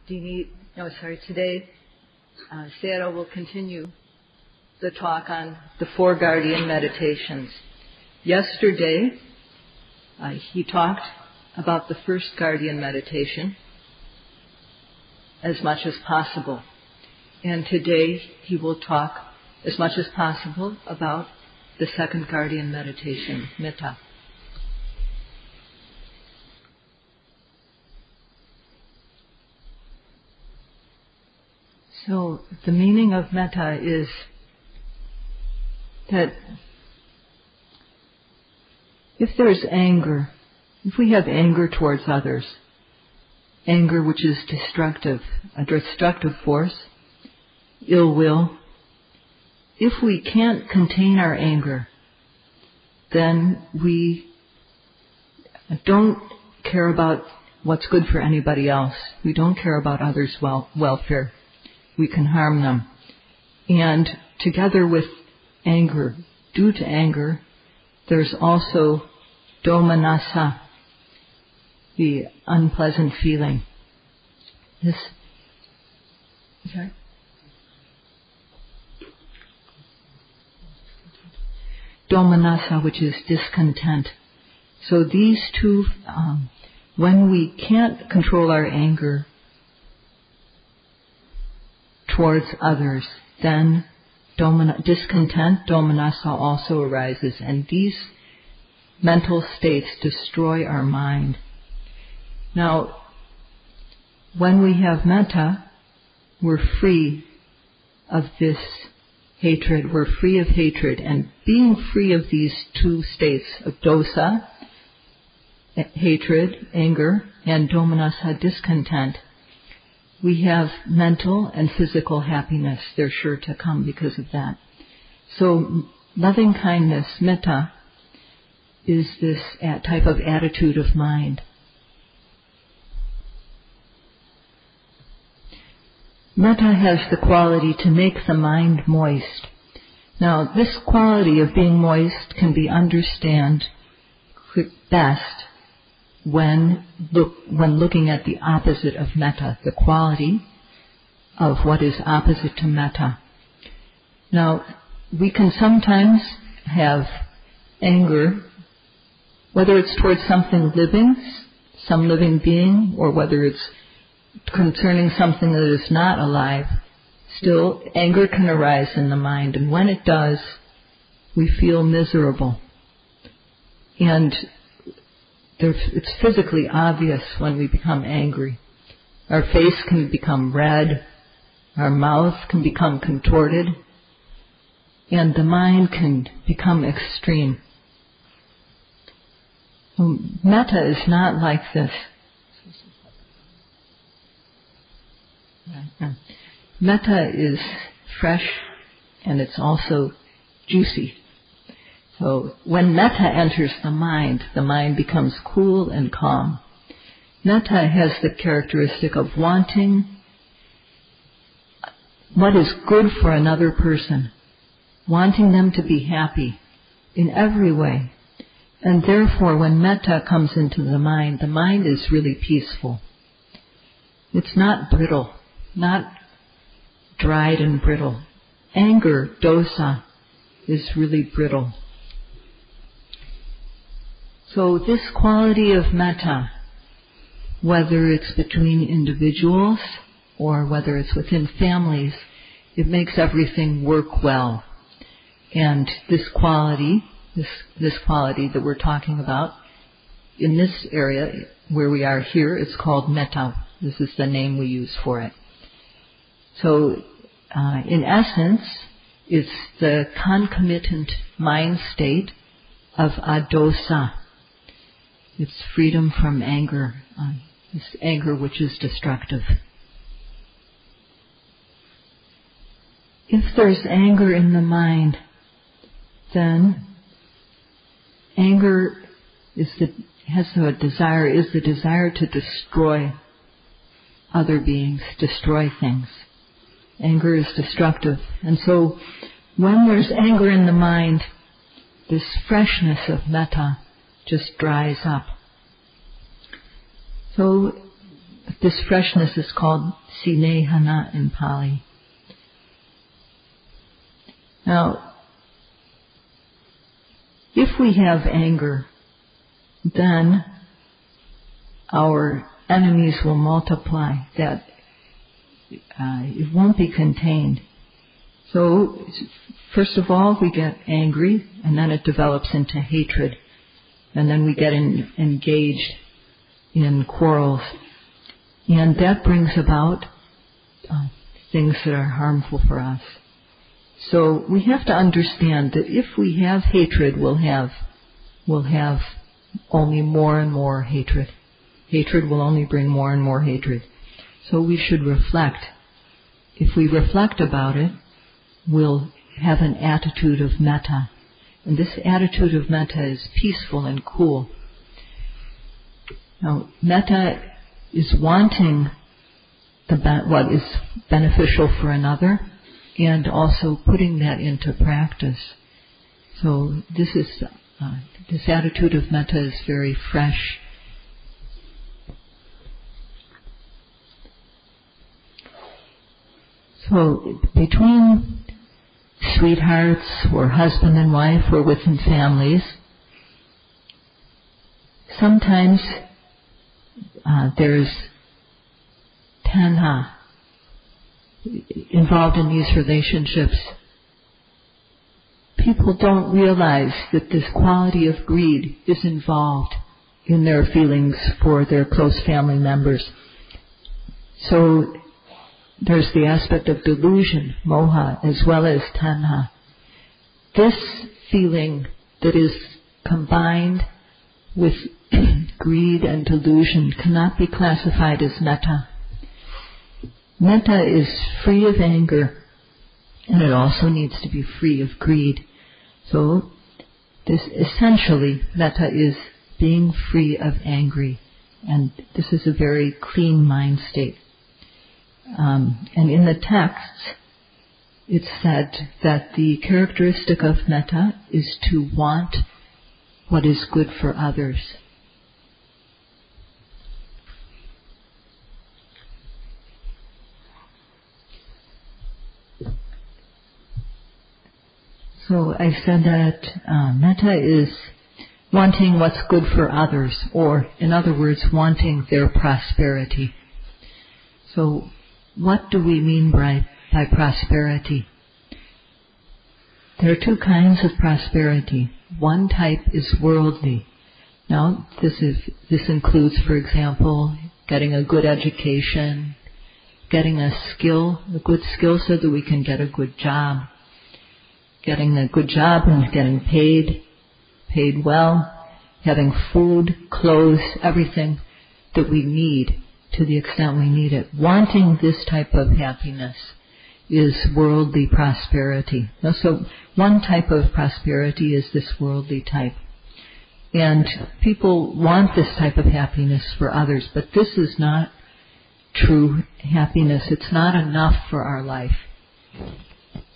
Today, Sayadaw will continue the talk on the 4 guardian meditations. Yesterday, he talked about the first guardian meditation as much as possible. And today, he will talk as much as possible about the second guardian meditation, metta. So, the meaning of metta is that if there's anger, if we have anger towards others, anger which is destructive, a destructive force, ill will, if we can't contain our anger, then we don't care about what's good for anybody else. We don't care about others' welfare. We can harm them. And together with anger, due to anger, there's also domanassa, the unpleasant feeling. Domanassa, which is discontent. So these two, when we can't control our anger towards others, then discontent, domanassa, also arises, and these mental states destroy our mind. Now, when we have metta, we're free of this hatred, we're free of hatred, and being free of these two states of dosa, hatred, anger, and domanassa, discontent, we have mental and physical happiness. They're sure to come because of that. So, loving kindness, metta, is this type of attitude of mind. Metta has the quality to make the mind moist. Now, this quality of being moist can be understood best when looking at the opposite of metta, the quality of what is opposite to metta. Now, we can sometimes have anger, whether it's towards something living, some living being, or whether it's concerning something that is not alive. Still, anger can arise in the mind, and when it does, we feel miserable. And it's physically obvious when we become angry. Our face can become red, our mouth can become contorted, and the mind can become extreme. Metta is not like this. Metta is fresh and it's also juicy. So when metta enters the mind becomes cool and calm. Metta has the characteristic of wanting what is good for another person, wanting them to be happy in every way. And therefore, when metta comes into the mind is really peaceful. It's not brittle, not dried and brittle. Anger, dosa, is really brittle. So this quality of metta, whether it's between individuals or whether it's within families, it makes everything work well. And this quality that we're talking about, in this area where we are here, it's called metta. This is the name we use for it. So, in essence, it's the concomitant mind state of adosa. It's freedom from anger, this anger which is destructive. If there's anger in the mind, then anger is the desire to destroy other beings, destroy things. Anger is destructive. And so when there's anger in the mind, this freshness of metta just dries up. So This freshness is called sinehana in Pali. Now, if we have anger, then our enemies will multiply. That it won't be contained. So, first of all, we get angry, and then it develops into hatred, and then we get engaged in quarrels, and that brings about things that are harmful for us. So we have to understand that if we have hatred, we'll have only more and more hatred. Hatred will only bring more and more hatred. So we should reflect. If we reflect about it, we'll have an attitude of metta. And this attitude of metta is peaceful and cool. Now, metta is wanting what is beneficial for another, and also putting that into practice. So this attitude of metta is very fresh. So between sweethearts or husband and wife or within families, sometimes there's tanha involved in these relationships. People don't realize that this quality of greed is involved in their feelings for their close family members. So there's the aspect of delusion, moha, as well as tanha. This feeling that is combined with greed and delusion cannot be classified as metta. Metta is free of anger, and it also needs to be free of greed. So this essentially, metta is being free of anger, and this is a very clean mind state. And in the texts, it's said that the characteristic of metta is to want what is good for others. So I said that metta is wanting what's good for others, or in other words, wanting their prosperity. So what do we mean by prosperity? There are two kinds of prosperity. One type is worldly. Now, this includes, for example, getting a good education, getting a good skill so that we can get a good job, getting a good job and getting paid well, having food, clothes, everything that we need to the extent we need it. Wanting this type of happiness is worldly prosperity. Now, so one type of prosperity is this worldly type. And people want this type of happiness for others, but this is not true happiness. It's not enough for our life.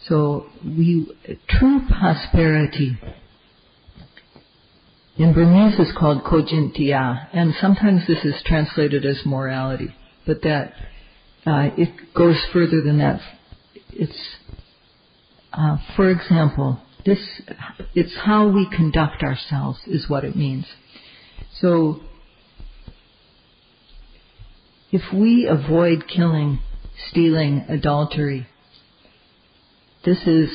So true prosperity in Burmese is called kojintia, and sometimes this is translated as morality, but that it goes further than that. It's, for example, it's how we conduct ourselves is what it means. So if we avoid killing, stealing, adultery, this is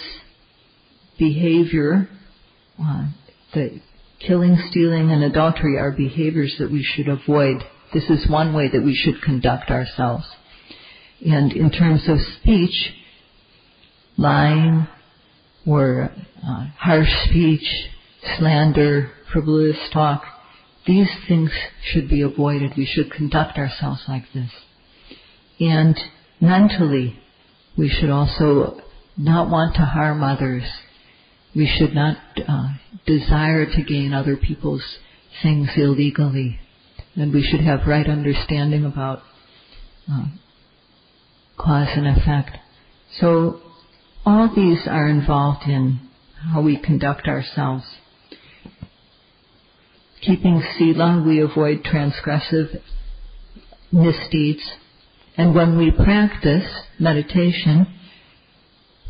behavior. The killing, stealing, and adultery are behaviors that we should avoid. This is one way that we should conduct ourselves. And in terms of speech, lying or harsh speech, slander, frivolous talk, these things should be avoided. We should conduct ourselves like this. And mentally, we should also not want to harm others. We should not desire to gain other people's things illegally. And we should have right understanding about cause and effect. So all these are involved in how we conduct ourselves. Keeping sila, we avoid transgressive misdeeds. And when we practice meditation,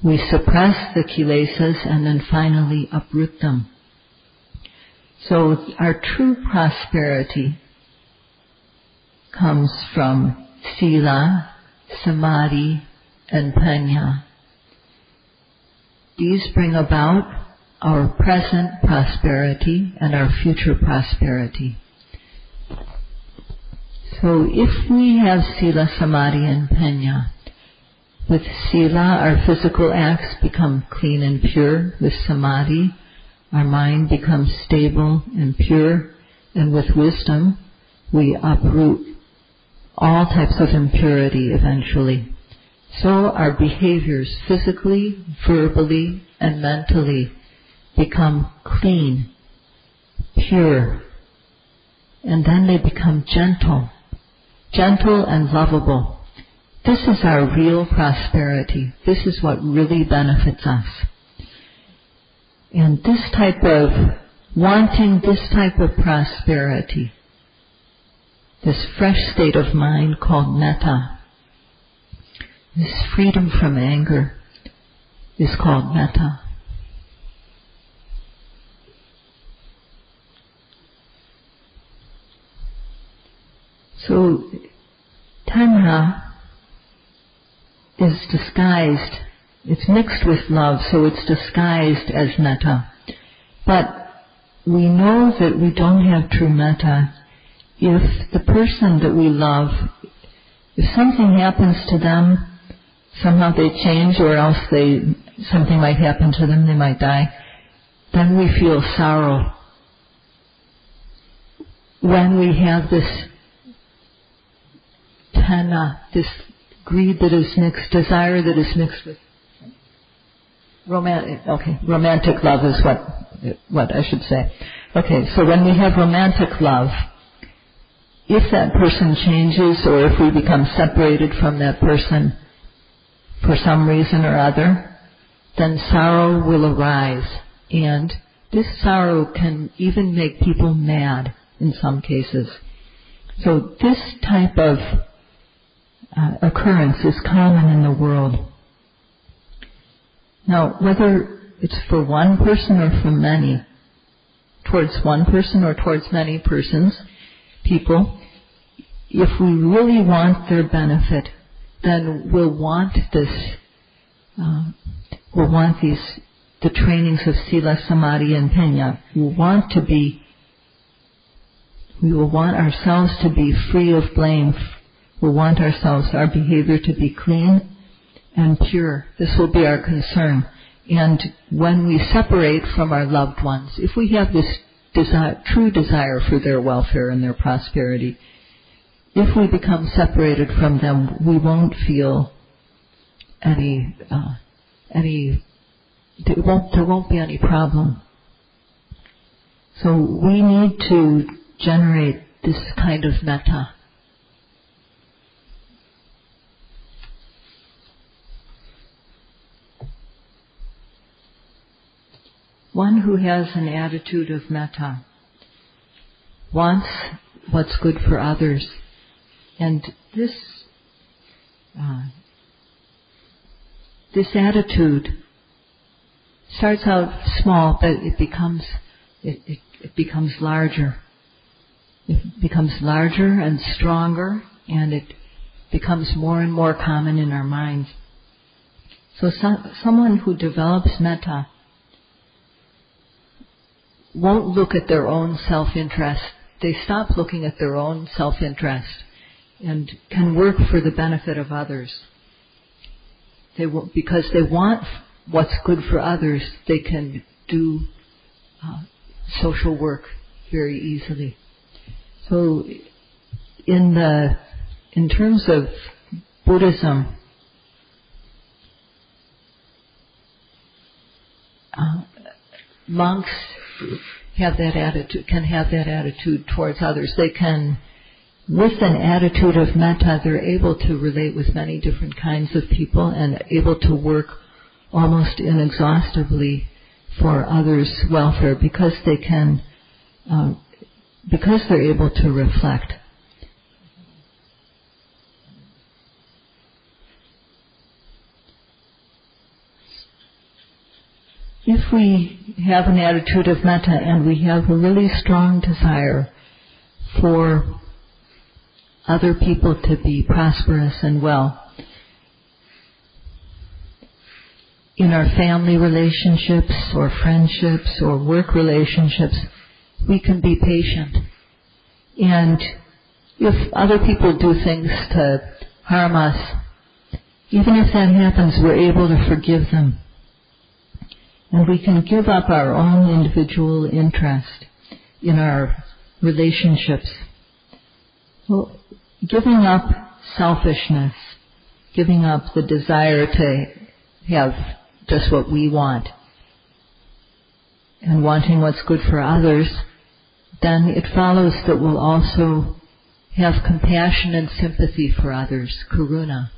we suppress the kilesas and then finally uproot them. So our true prosperity comes from sila, samadhi, and paññā. These bring about our present prosperity and our future prosperity. So if we have sila, samadhi, and paññā, with sila, our physical acts become clean and pure. With samadhi, our mind becomes stable and pure. And with wisdom, we uproot all types of impurity eventually. So our behaviors physically, verbally, and mentally become clean, pure, and then they become gentle and lovable. This is our real prosperity. This is what really benefits us. And this type of, wanting this type of prosperity, this fresh state of mind called metta, this freedom from anger is called metta. So, tanha is disguised, it's mixed with love, so it's disguised as metta. But we know that we don't have true metta if the person that we love, if something happens to them, somehow they change or else something might happen to them, they might die, then we feel sorrow. When we have this tanha, this greed that is mixed, desire that is mixed with romantic love is what I should say. Okay, so when we have romantic love, if that person changes or if we become separated from that person for some reason or other, then sorrow will arise. And this sorrow can even make people mad in some cases. So this type of occurrence is common in the world. Now, whether it's for one person or for many, towards one person or towards many persons, people, if we really want their benefit, then we'll want this, the trainings of sila, samadhi, and paññā. We will want ourselves to be free of blame. We want our behavior to be clean and pure. This will be our concern. And when we separate from our loved ones, if we have this true desire for their welfare and their prosperity, if we become separated from them, we won't feel there won't be any problem. So we need to generate this kind of metta. One who has an attitude of metta wants what's good for others. And this attitude starts out small, but it becomes larger. It becomes larger and stronger, and it becomes more and more common in our minds. So someone who develops metta won't look at their own self-interest. They stop looking at their own self-interest and can work for the benefit of others. Because they want what's good for others, they can do social work very easily. So in terms of Buddhism, monks can have that attitude towards others. They can, with an attitude of metta, they're able to relate with many different kinds of people and able to work almost inexhaustively for others' welfare because they're able to reflect. if we have an attitude of metta and we have a really strong desire for other people to be prosperous and well, in our family relationships or friendships or work relationships, we can be patient. And if other people do things to harm us, even if that happens, we're able to forgive them. And we can give up our own individual interest in our relationships. Well, giving up selfishness, giving up the desire to have just what we want, and wanting what's good for others, then it follows that we'll also have compassion and sympathy for others, karuna.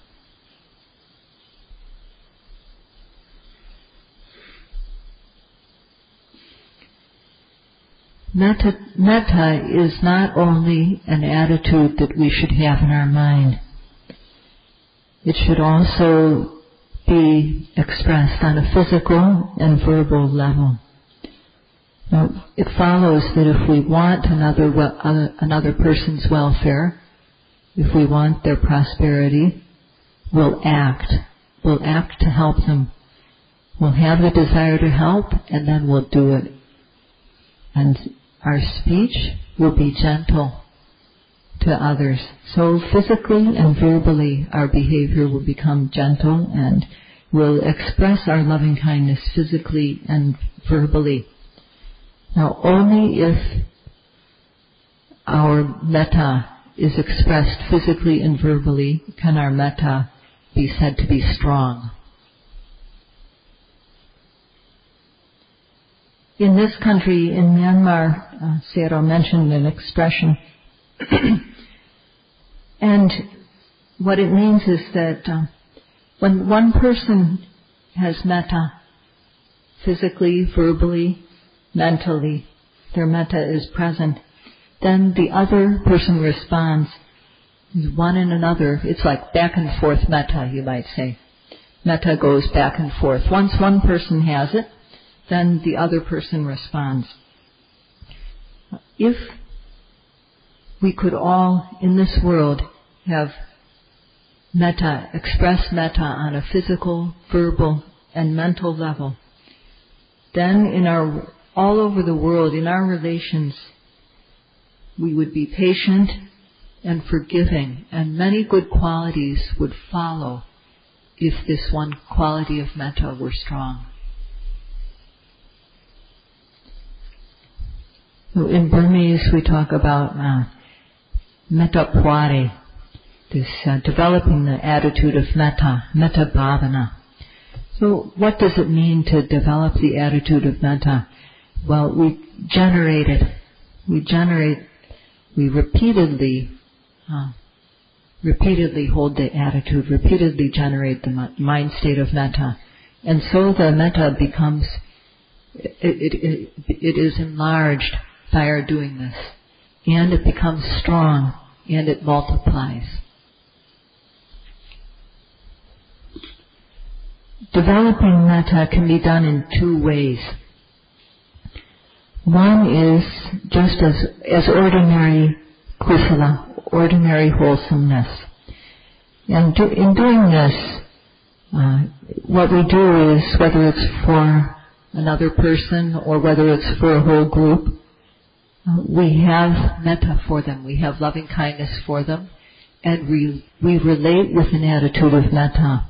Metta is not only an attitude that we should have in our mind. It should also be expressed on a physical and verbal level. Now, it follows that if we want another person's welfare, if we want their prosperity, we'll act. We'll act to help them. We'll have the desire to help, and then we'll do it. And our speech will be gentle to others. So physically and verbally, our behavior will become gentle, and we'll express our loving kindness physically and verbally. Now, only if our metta is expressed physically and verbally can our metta be said to be strong. In this country, in Myanmar, Sayadaw mentioned an expression, and what it means is that when one person has metta, physically, verbally, mentally, their metta is present, then the other person responds, one and another. It's like back and forth metta, you might say. Metta goes back and forth. Once one person has it, then the other person responds. If we could all in this world have metta, express metta on a physical, verbal, and mental level, then all over the world, in our relations, we would be patient and forgiving, and many good qualities would follow if this one quality of metta were strong. So in Burmese we talk about metta pwari, this developing the attitude of metta bhavana. So what does it mean to develop the attitude of metta? Well, we generate it. We repeatedly hold the attitude, repeatedly generate the mind state of metta. And so the metta becomes, it is enlarged by our doing this. And it becomes strong, and it multiplies. Developing metta can be done in two ways. One is just as ordinary kusala, ordinary wholesomeness. And in doing this, what we do is, whether it's for another person or whether it's for a whole group, we have metta for them, we have loving kindness for them, and we relate with an attitude of metta.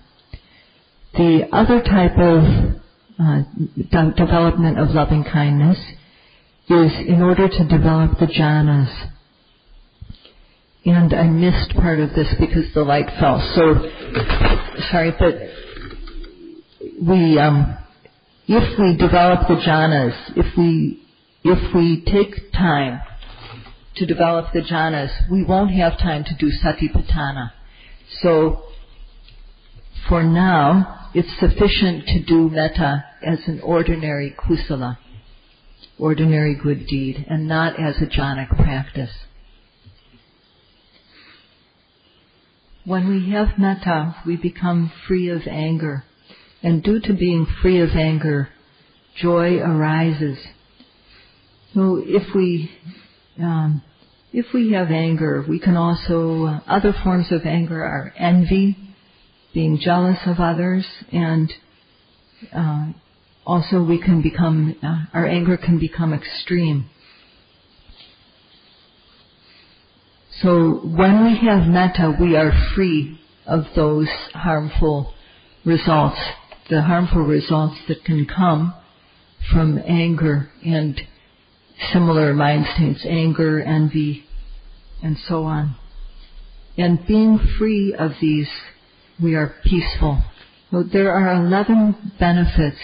The other type of development of loving kindness is in order to develop the jhanas. And I missed part of this because the light fell. So, sorry, but if we develop the jhanas, if we take time to develop the jhanas, we won't have time to do satipatthana. So, for now, it's sufficient to do metta as an ordinary kusala, ordinary good deed, and not as a jhanic practice. When we have metta, we become free of anger. And due to being free of anger, joy arises. So if we have anger, we can also, other forms of anger are envy, being jealous of others, and also we can become, our anger can become extreme. So when we have metta, we are free of those harmful results, the harmful results that can come from anger and similar mind states, anger, envy, and so on. And being free of these, we are peaceful. So there are 11 benefits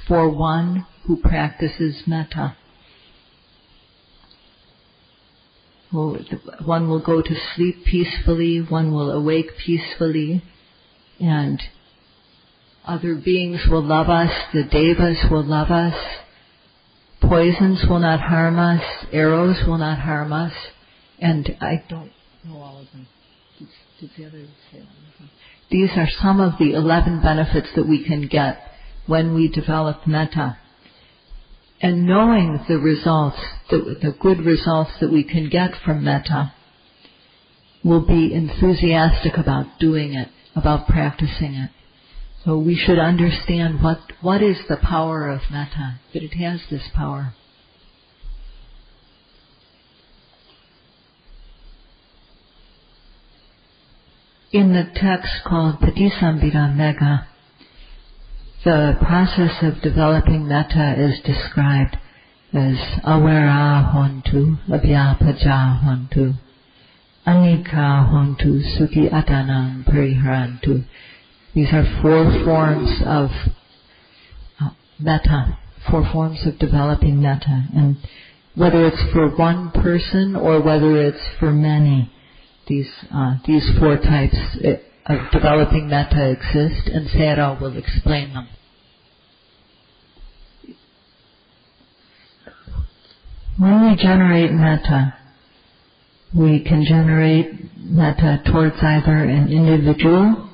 for one who practices metta. One will go to sleep peacefully, one will awake peacefully, and other beings will love us, the devas will love us, poisons will not harm us, arrows will not harm us, and I don't know all of them. Did the others say that? These are some of the 11 benefits that we can get when we develop metta. And knowing the results, the good results that we can get from metta, we'll be enthusiastic about doing it, about practicing it. So we should understand what is the power of metta, that it has this power. In the text called Patisambhida Megha, the process of developing metta is described as awara hontu, abhyapaja hontu, anika hontu, sukhi atanam pariharantu. These are 4 forms of metta, 4 forms of developing metta. And whether it's for one person or whether it's for many, these 4 types of developing metta exist, and Sayadaw will explain them. When we generate metta, we can generate metta towards either an individual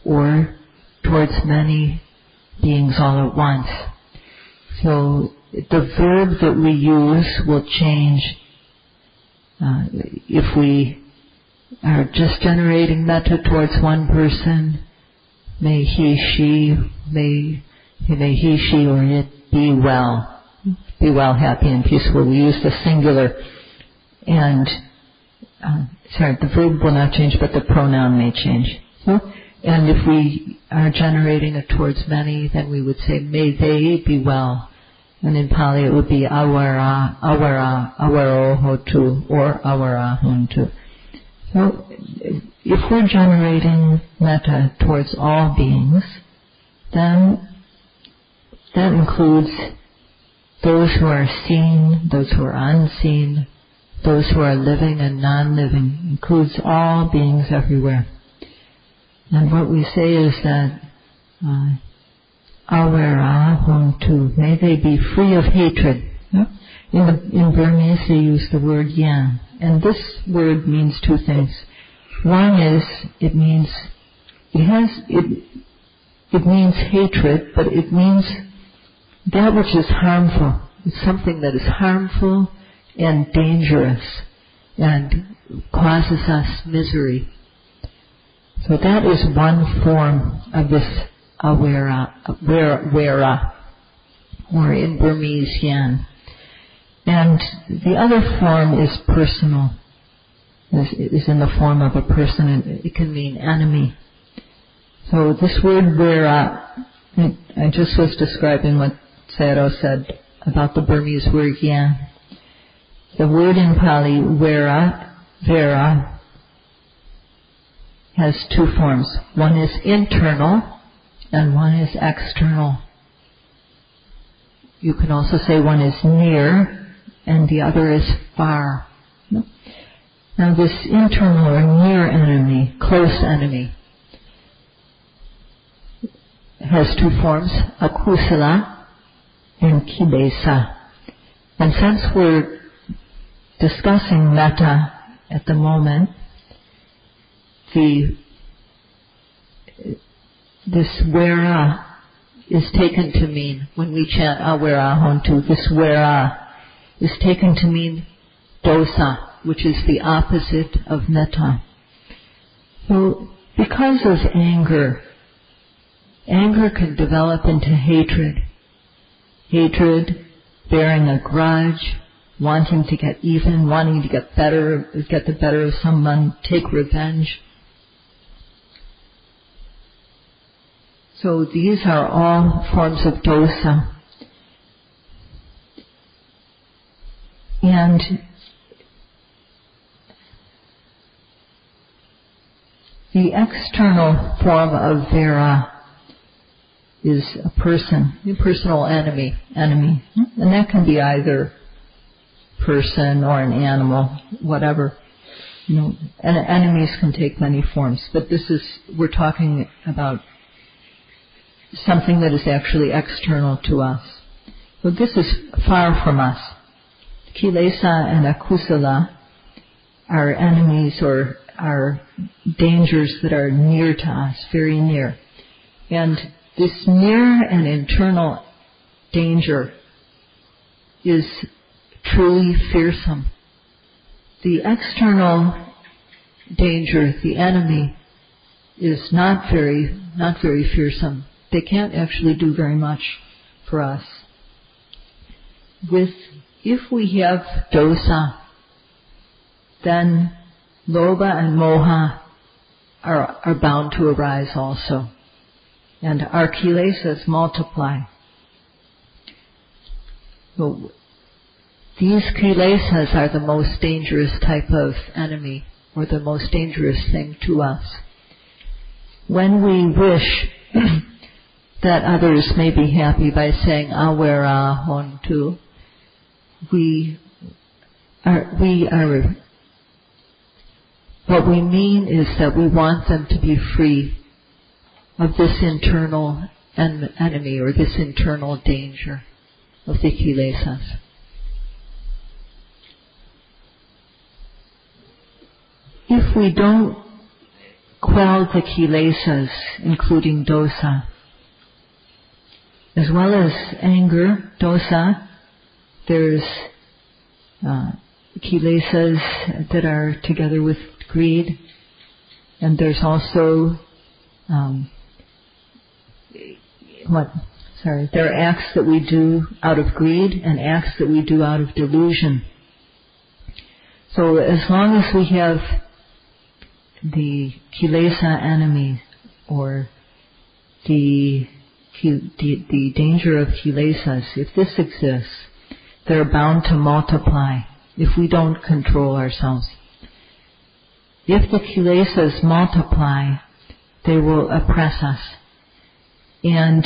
or towards many beings all at once. So the verb that we use will change. If we are just generating metta towards one person, may he, she, or it be well, happy and peaceful. We use the singular, and the verb will not change, but the pronoun may change. And if we are generating it towards many, then we would say, may they be well. And in Pali it would be awara, awaro hotu, or awara hontu. So if we're generating metta towards all beings, then that includes those who are seen, those who are unseen, those who are living and non-living, includes all beings everywhere. And what we say is that awara hontu, may they be free of hatred. In Burmese they use the word yan, and this word means 2 things. One is it means hatred, but it means that which is harmful. It's something that is harmful and dangerous and causes us misery. So that is one form of this awara, or in Burmese yan. And the other form is personal, is in the form of a person, and it can mean enemy. So this word vera, I just was describing what Sayadaw said about the Burmese word yan. The word in Pali, vera, has 2 forms. One is internal and one is external. You can also say one is near and the other is far. Now this internal or near enemy, close enemy, has 2 forms, akusala and kilesa. And since we're discussing metta at the moment, this vera is taken to mean, when we chant awera hontu, this wera is taken to mean dosa, which is the opposite of metta. So, because of anger can develop into hatred. Hatred, bearing a grudge, wanting to get even, wanting to get the better of someone, take revenge. So these are all forms of dosa. And the external form of vera is a personal enemy. And that can be either person or an animal, whatever. And enemies can take many forms. But we're talking about something that is actually external to us. So this is far from us. Kilesa and akusala are enemies or are dangers that are near to us, very near. And this near and internal danger is truly fearsome. The external danger, the enemy, is not very fearsome. They can't actually do very much for us. If we have dosa, then lobha and moha are bound to arise also. And our kilesas multiply. So these kilesas are the most dangerous type of enemy, or the most dangerous thing to us. When we wish that others may be happy by saying awera hontu, what we mean is that we want them to be free of this internal enemy or this internal danger of the kilesas. If we don't quell the kilesas, including dosa, as well as anger, dosa, there's kilesas that are together with greed, and there's also there are acts that we do out of greed and acts that we do out of delusion. So as long as we have the kilesa enemy, or the danger of kilesas, if this exists, they're bound to multiply if we don't control ourselves. If the kilesas multiply, they will oppress us. And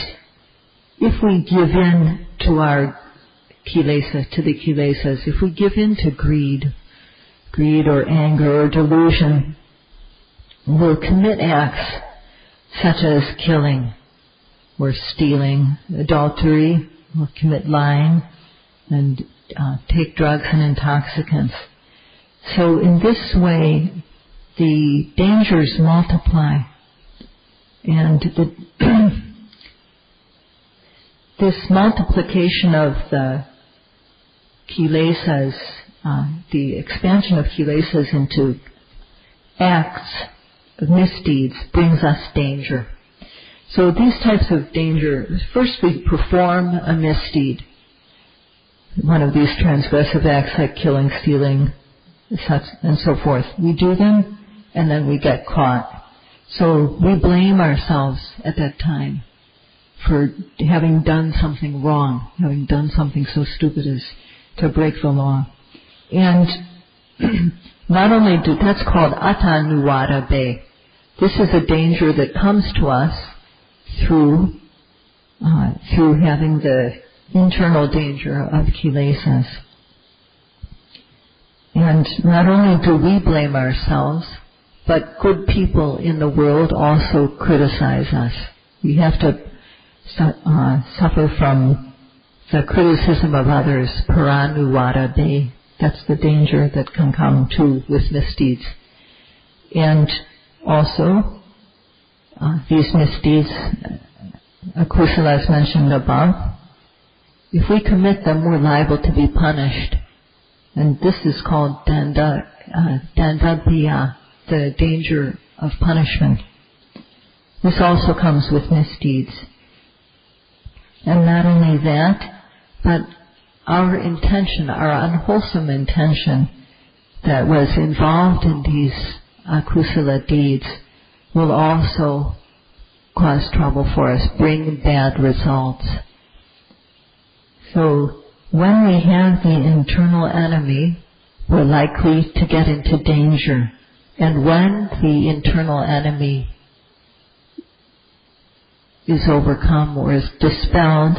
if we give in to our kilesa, to the kilesas, if we give in to greed or anger or delusion, we'll commit acts such as killing or stealing, adultery, or commit lying, and take drugs and intoxicants. So in this way, the dangers multiply, and this multiplication of the kilesas, the expansion of kilesas into acts of misdeeds brings us danger. So these types of danger, first we perform a misdeed, one of these transgressive acts like killing, stealing, such and so forth. We do them and then we get caught. So we blame ourselves at that time for having done something wrong, having done something so stupid as to break the law. And not only that's called atanuvada be. This is a danger that comes to us through having the internal danger of kilesas. And not only do we blame ourselves, but good people in the world also criticize us. We have to suffer from the criticism of others, paranuvada be. That's the danger that can come too with misdeeds. And also, these misdeeds akusalas mentioned above, if we commit them, we're liable to be punished. And this is called dandabhiya, the danger of punishment. This also comes with misdeeds. And not only that, but our intention, our unwholesome intention that was involved in these akusala deeds will also cause trouble for us, bring bad results. So when we have the internal enemy, we're likely to get into danger. And when the internal enemy is overcome or is dispelled,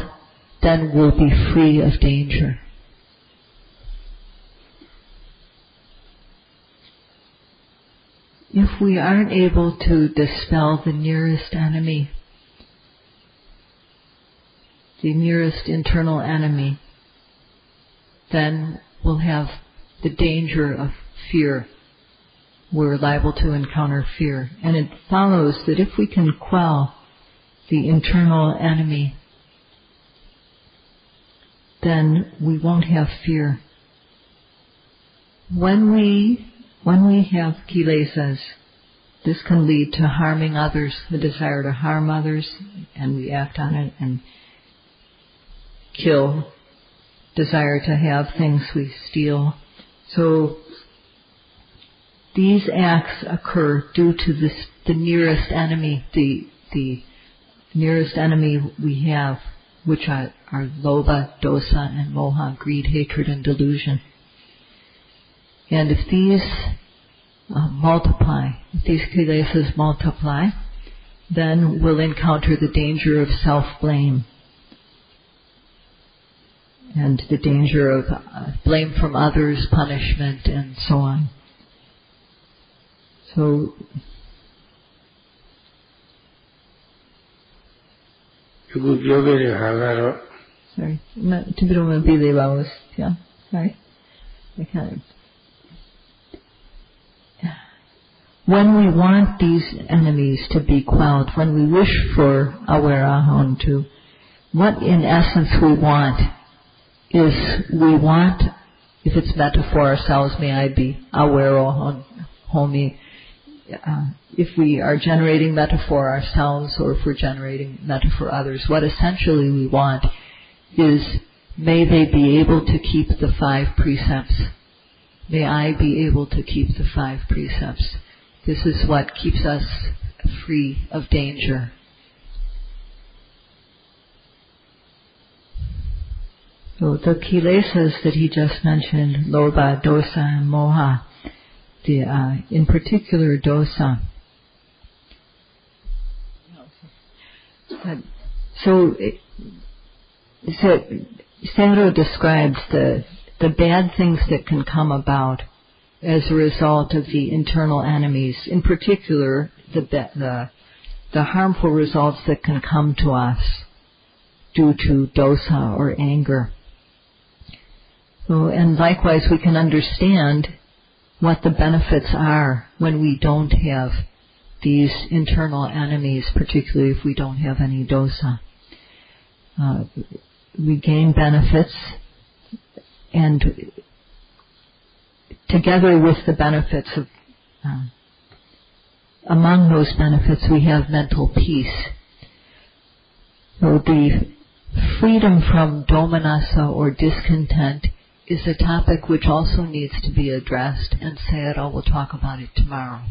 then we'll be free of danger. If we aren't able to dispel the nearest enemy, the nearest internal enemy, then we'll have the danger of fear. We're liable to encounter fear. And it follows that if we can quell the internal enemy, then we won't have fear. When we have kilesas, this can lead to harming others, the desire to harm others, and we act on it and kill, desire to have things, we steal. So these acts occur due to the nearest enemy, the nearest enemy we have, which are lobha, dosa, and moha, greed, hatred, and delusion. And if these multiply, if these kilesas multiply, then we'll encounter the danger of self-blame and the danger of blame from others, punishment, and so on. So sorry, sorry. When we want these enemies to be quelled, when we wish for awareness to, what in essence we want is, if it's meant for ourselves, may I be aware of homi. If we are generating metta for ourselves or if we're generating metta for others, what essentially we want is, may they be able to keep the 5 precepts. May I be able to keep the 5 precepts. This is what keeps us free of danger. So the kilesas that he just mentioned, lobha, dosa, and moha, in particular dosa. So Sayadaw describes the bad things that can come about as a result of the internal enemies, in particular the harmful results that can come to us due to dosa or anger. So, and likewise we can understand what the benefits are when we don't have these internal enemies, particularly if we don't have any dosa. We gain benefits, and together with the benefits of, among those benefits we have mental peace. So the freedom from domanassa or discontent is a topic which also needs to be addressed, and Sayadaw will talk about it tomorrow.